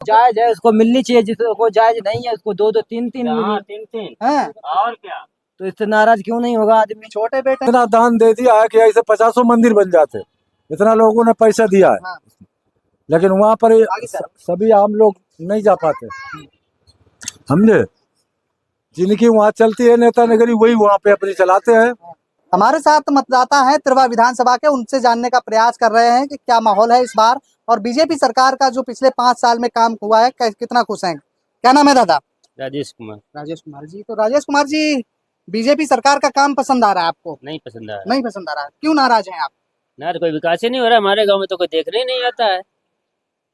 जायज है, उसको मिलनी चाहिए। जिसको जायज नहीं है उसको दो दो तीन तीन तीन तीन है। और क्या। तो इससे नाराज क्यों नहीं होगा आदमी? छोटे बेटे इतना दान दे दिया है कि ऐसे 50 मंदिर बन जाते। इतना लोगों ने पैसा दिया है। हाँ। लेकिन वहाँ पर सभी आम लोग नहीं जा पाते, समझे। जिनकी वहाँ चलती है नेता नगरी वही वहाँ पे अपनी चलाते हैं। हमारे साथ मतदाता हैं तिरवा विधानसभा के, उनसे जानने का प्रयास कर रहे हैं कि क्या माहौल है इस बार, और बीजेपी सरकार का जो पिछले 5 साल में काम हुआ है कितना खुश हैं। क्या नाम है दादा? राजेश कुमार। राजेश कुमार जी। तो राजेश कुमार जी, बीजेपी सरकार का काम पसंद आ रहा है आपको? नहीं पसंद आया। नहीं पसंद आ रहा है, क्यों नाराज हैं आप? ना कोई विकास ही नहीं हो रहा हमारे गांव में, तो कोई देखने ही नहीं आता है।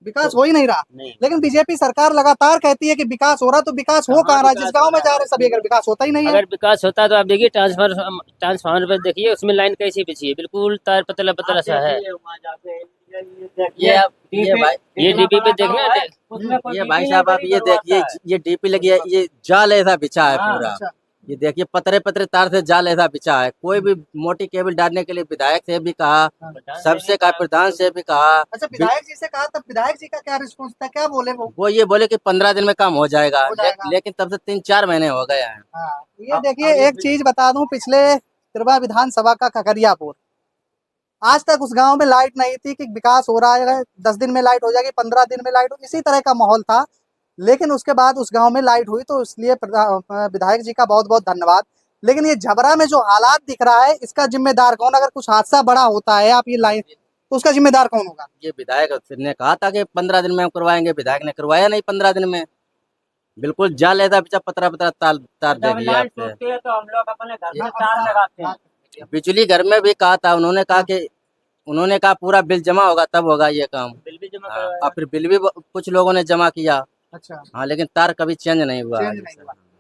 विकास हो ही नहीं रहा। नहीं। लेकिन बीजेपी सरकार लगातार कहती है कि विकास हो रहा, तो विकास हो कहाँ रहा? जिस गांव में जा रहे सभी, अगर विकास होता ही नहीं है। अगर विकास होता तो आप देखिए ट्रांसफार्मर पर देखिए, उसमें लाइन कैसी बिछी है, बिल्कुल तार पतला पतला सा है। ये डीपी पे देखना, ये भाई साहब आप ये देखिए, ये डीपी लगी है, ये जाल ऐसा बिछा है पूरा। अच्छा। ये देखिए पतरे पतरे तार से जाल ऐसा बिछा है। कोई भी मोटी केबल डालने के लिए विधायक से भी कहा, सबसे कहा, प्रधान से भी कहा। अच्छा, विधायक जी से कहा, तब विधायक जी का क्या रिस्पॉन्स था, क्या बोले वो? ये बोले कि 15 दिन में काम हो जाएगा, हो जाएगा। लेकिन तब से 3-4 महीने हो गए हैं। हाँ, ये देखिए एक चीज बता दूं, पिछले तिरवा विधानसभा का खगड़ियापुर, आज तक उस गांव में लाइट नहीं थी कि विकास हो रहा है, 10 दिन में लाइट हो जाएगी, 15 दिन में लाइट हो, इसी तरह का माहौल था। लेकिन उसके बाद उस गांव में लाइट हुई, तो इसलिए विधायक जी का बहुत बहुत धन्यवाद। लेकिन ये झबरा में जो हालात दिख रहा है, इसका जिम्मेदार कौन? अगर कुछ हादसा बड़ा होता है, आप ये लाइन, तो उसका जिम्मेदार कौन होगा? ये विधायक ने कहा था कि 15 दिन में हम करवाएंगे, विधायक ने करवाया नहीं 15 दिन में। बिल्कुल जाल ऐसा बिछा, पतरा पतरा तार दे दिया। तो हम लोग अपने घर में तार लगाते हैं। बिजली घर में भी कहा था, उन्होंने कहा पूरा बिल जमा होगा तब होगा ये काम। बिल भी जमा हाँ, और फिर बिल भी कुछ लोगों ने जमा किया। अच्छा। हाँ, लेकिन तार कभी चेंज नहीं हुआ।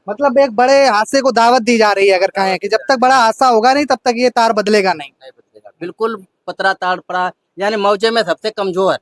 मतलब एक बड़े हादसे को दावत दी जा रही है, अगर कहें कि जब तक बड़ा हादसा होगा नहीं तब तक ये तार बदलेगा नहीं। नहीं बदलेगा, बिल्कुल पतरा तार पड़ा, यानी मौजे में सबसे कमजोर।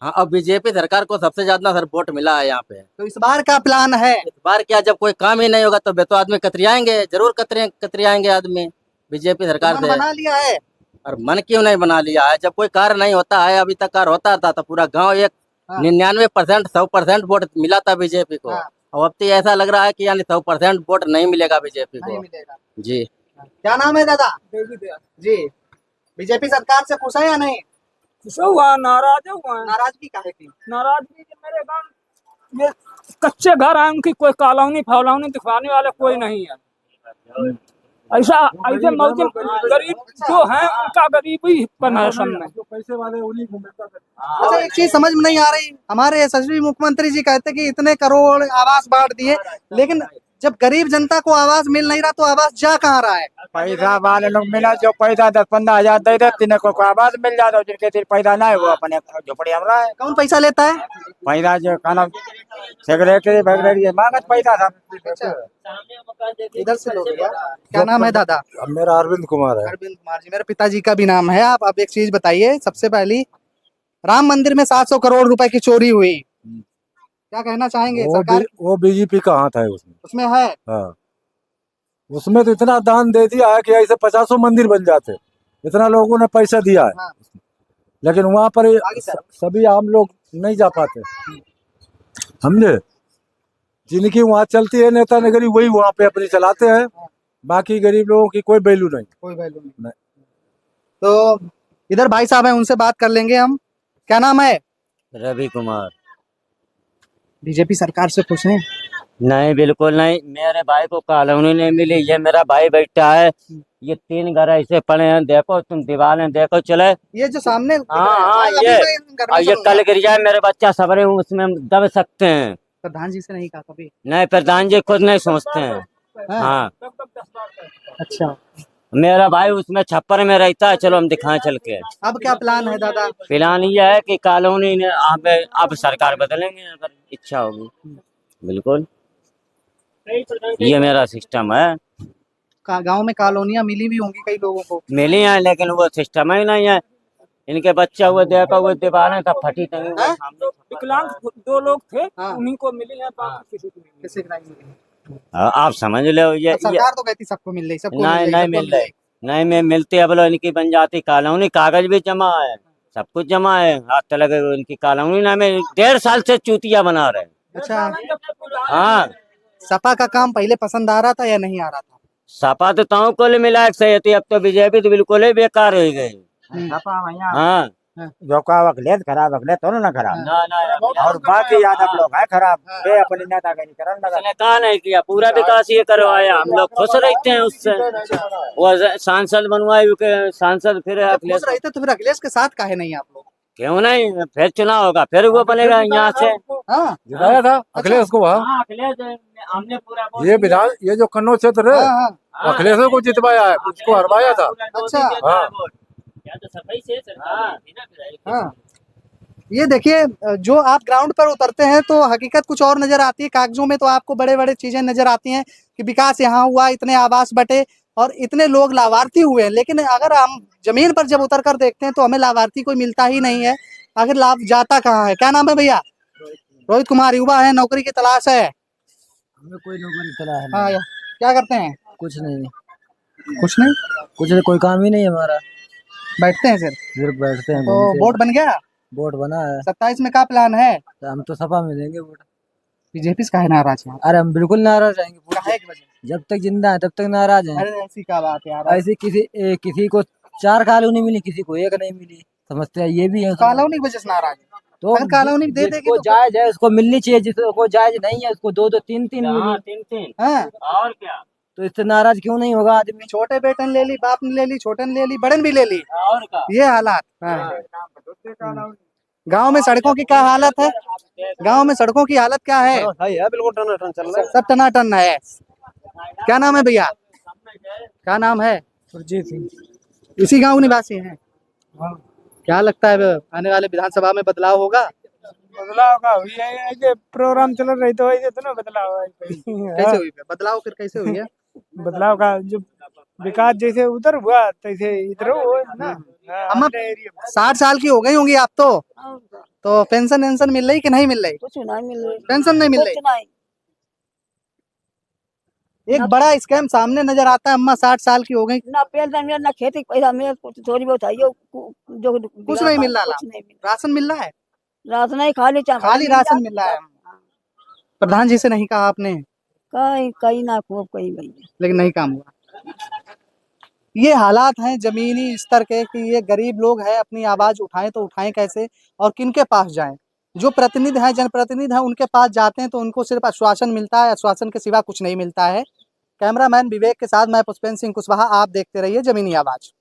हाँ, और बीजेपी सरकार को सबसे ज्यादा सर वोट मिला है यहाँ पे। तो इस बार का प्लान है? इस बार क्या, जब कोई काम ही नहीं होगा तो बेतो आदमी कतरियाएंगे, जरूर कतरियाएंगे आदमी बीजेपी सरकार से। बना लिया है। और मन क्यों नहीं बना लिया है? जब कोई कार्य नहीं होता है, अभी तक कार्य होता था तो पूरा गांव एक 99% 100% वोट मिला था बीजेपी को। और अब तो ऐसा लग रहा है कि यानी 100% वोट नहीं मिलेगा बीजेपी को। जी। क्या नाम है दादा? जी। बीजेपी सरकार से खुश है या नहीं? हुआ नाराज हुआ। नाराजगी काहे की? नाराजगी मेरे गांव में कच्चे घर हैं, उनकी कोई कॉलोनी फॉलोनी दिखवाने वाले कोई नहीं है। ऐसे मौजे गरीब जो हैं उनका गरीबी बना है सब में। पैसे वाले उन्हीं को मिलता है। अच्छा, एक चीज समझ में नहीं आ रही, हमारे यशस्वी मुख्यमंत्री जी कहते कि इतने करोड़ आवास बांट दिए, लेकिन जब गरीब जनता को आवास मिल नहीं रहा तो आवास जा कहाँ रहा है? पैसा वाले लोग मिला, जो पैसा 10-15 हजार दे देते को आवास मिल जाता, जिनके दिल पैसा ना है वो अपने झोपड़ी हम रहा है। कौन पैसा लेता है? पैसा जो खाना सेक्रेटरी मांगत पैसा था। इधर से लोग भैया। क्या नाम है दादा? मेरा अरविंद कुमार है। अरविंद कुमार जी, मेरे पिताजी का भी नाम है। आप एक चीज बताइए, सबसे पहली राम मंदिर में 700 करोड़ रुपए की चोरी हुई, क्या कहना चाहेंगे सरकार? वो बीजेपी का हाथ है उसमें है। हाँ, उसमें तो इतना दान दे दिया है कि ऐसे 50 मंदिर बन जाते। इतना लोगों ने पैसा दिया है। हाँ। लेकिन वहाँ पर सभी आम लोग नहीं जा पाते, समझे। जिनकी वहाँ चलती है नेता नगरी वही वहाँ पे अपनी चलाते हैं। बाकी गरीब लोगों की कोई वैल्यू नहीं। कोई वैल्यू नहीं। तो इधर भाई साहब हैं, उनसे बात कर लेंगे हम। क्या नाम है? रवि कुमार। बीजेपी सरकार से खुश हैं? नहीं, बिल्कुल नहीं। मेरे भाई को कॉलोनी नहीं मिली। ये मेरा भाई बैठा है, ये 3 घर ऐसे पड़े हैं, देखो तुम दीवारें देखो चले। ये जो सामने हाँ, ये कल गिर जाए मेरे बच्चा सबरे उसमें दब सकते हैं। प्रधान जी से नहीं कहा कभी? नहीं, प्रधान जी खुद नहीं सोचते हैं। हाँ। अच्छा, मेरा भाई उसमें छप्पर में रहता है। चलो हम दिखाएं चल के। अब क्या प्लान है दादा? प्लान ये है कि कॉलोनी ने अब सरकार बदलेंगे अगर इच्छा होगी। बिल्कुल, ये मेरा सिस्टम है। गांव में कॉलोनियां मिली भी होंगी कई लोगों को। मिली हैं, लेकिन वो सिस्टम ही नहीं है। इनके बच्चा हुए देखो, वो दीवारें तब फटी तभी। विकलांग 2 लोग थे, हाँ। उन्हीं को मिली है, बाकी किसी को नहीं मिली। किसी को नहीं मिली। आप समझ लो। ये सरकार तो कहती सबको मिल रही, सबको नहीं मिल रही। नहीं मैं मिलती अब इनकी बन जाती कॉलोनी, कागज भी जमा है, सब कुछ जमा है। आज तक उनकी कॉलोनी ना में 1.5 साल से चूतिया बना रहे हैं। अच्छा, हाँ, सपा का काम पहले पसंद आ रहा था या नहीं आ रहा था? सपा तो ताऊ कुल मिला के सही थी, अब तो बीजेपी तो बिल्कुल ही बेकार हो गई। हाँ, जो का वकलेत खराब वकलेत तो ना खराब ना ना और बाकी यादव लोग है खराब वे अपनी नेतागिरी करन लगा। उसने कहा नहीं किया, पूरा विकास ये करवाया, हम लोग खुश रहते हैं उससे। वो सांसद बनवाए के सांसद फिर जब अखिलेश, खुश रहते तो फिर अखिलेश के साथ काहे नहीं आप लोग? क्यों नहीं, फिर चुनाव होगा, फिर वो बनेगा यहाँ से। हाँ जिताया था अखिलेश को वहाँ। हाँ, अखिलेश हमने पूरा ये जो कन्नौज क्षेत्र है, हाँ हाँ। अखिलेश को जितवाया है, उसको हरवाया था। अच्छा। हाँ। हाँ, ये देखिए, जो आप ग्राउंड पर उतरते हैं तो हकीकत कुछ और नजर आती है। कागजों में तो आपको बड़े बड़े चीजें नजर आती हैं कि विकास यहाँ हुआ, इतने आवास बटे और इतने लोग लाभार्थी हुए हैं, लेकिन अगर हम जमीन पर जब उतर कर देखते हैं तो हमें लाभार्थी कोई मिलता ही नहीं है। आखिर लाभ जाता कहाँ है? क्या नाम है भैया? रोहित कुमार, युवा है, नौकरी की तलाश है। हमें कोई नौकरी तलाश है हाँ, क्या करते हैं? कुछ नहीं कुछ नहीं, कुछ नहीं, कोई काम ही नहीं है हमारा, बैठते हैं सिर्फ। सिर्फ बैठते हैं तो घूमते हैं। वोट बन गया? वोट बना है 27 में क्या प्लान है? तो हम तो सपा में देंगे वोट। बीजेपी से काहे नाराज हैं? अरे हम बिल्कुल नाराज रहेंगे, काहे की वजह? जब तक जिंदा है तब तक नाराज हैं। अरे ऐसी क्या बात है यार? ऐसे किसी को 4 कॉलोनी मिली, किसी को 1 नहीं मिली, समस्या ये भी है। कॉलोनी की वजह से नाराज है? तो अगर कॉलोनी दे देगी जिसको तो जायज है उसको मिलनी चाहिए, जिसको जायज नहीं है उसको 2-2 3-3 मिली। 3-3 हाँ, और क्या, तो इससे नाराज क्यों नहीं होगा आदमी? छोटे बेटे ने ले ली, बाप ने ले ली, छोटे ने ले ली, बड़े ने भी ले ली, और क्या। ये हालात। हाँ। गांव में सड़कों की क्या हालत है? गांव में सड़कों की हालत क्या है? बिल्कुल टनाटन चल रहा है। सब टनाटन है। क्या नाम है भैया? क्या नाम है? सुरजीत सिंह। इसी गांव निवासी हैं? क्या लगता है आने वाले विधानसभा में बदलाव होगा? बदलाव का हुई है, ऐसे प्रोग्राम चल रही तो ऐसे तो ना बदलाव है। कैसे हुई बदलाव? फिर कैसे हुई है? बदलाव का जो विकास जैसे उधर हुआ तैसे इधर हो ना। अम्मा 60 साल की हो गई होंगी आप तो पेंशन वेंशन मिल रही कि नहीं मिल रही? कुछ नहीं मिल रही, पेंशन नहीं मिल कुछ रही। नहीं। एक बड़ा स्कैम सामने नजर आता है। अम्मा 60 साल की हो गई, ना पेंशन मिला, ना खेती का पैसा मिला, कुछ थोड़ी बहुत आई हो, जो कुछ नहीं मिल रहा। कुछ नहीं मिल राशन मिल रहा है? रहा। राशन नहीं, खाली खाली राशन मिल रहा है। प्रधान जी से नहीं कहा आपने? कहीं कहीं ना खूब कहीं गई। लेकिन नहीं काम हुआ। ये हालात हैं जमीनी स्तर के कि ये गरीब लोग हैं, अपनी आवाज उठाएं तो उठाएं कैसे और किनके पास जाएं? जो प्रतिनिधि हैं, जनप्रतिनिधि हैं, उनके पास जाते हैं तो उनको सिर्फ आश्वासन मिलता है, आश्वासन के सिवा कुछ नहीं मिलता है। कैमरामैन विवेक के साथ मैं पुष्पेंद्र सिंह कुशवाहा, आप देखते रहिए जमीनी आवाज।